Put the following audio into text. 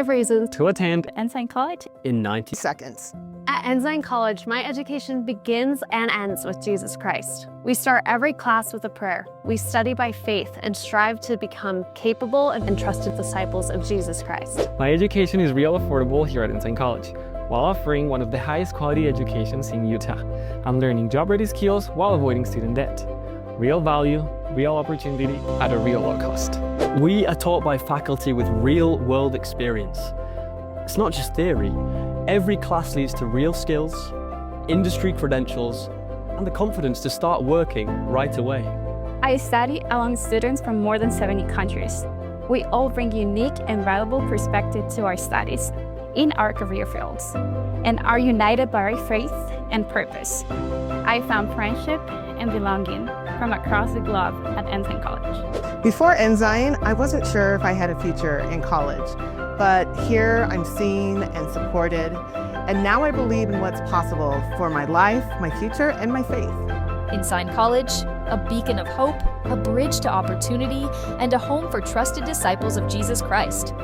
5 reasons to attend Ensign College in 90 seconds. At Ensign College, my education begins and ends with Jesus Christ. We start every class with a prayer. We study by faith and strive to become capable and trusted disciples of Jesus Christ. My education is real affordable here at Ensign College, while offering one of the highest quality educations in Utah. I'm learning job-ready skills while avoiding student debt. Real value, real opportunity at a real low cost. We are taught by faculty with real-world experience. It's not just theory. Every class leads to real skills, industry credentials, and the confidence to start working right away. I study along students from more than 70 countries. We all bring unique and valuable perspective to our studies in our career fields and are united by our faith and purpose. I found friendship and belonging from across the globe at Ensign College. Before Ensign, I wasn't sure if I had a future in college, but here I'm seen and supported, and now I believe in what's possible for my life, my future, and my faith. Ensign College, a beacon of hope, a bridge to opportunity, and a home for trusted disciples of Jesus Christ.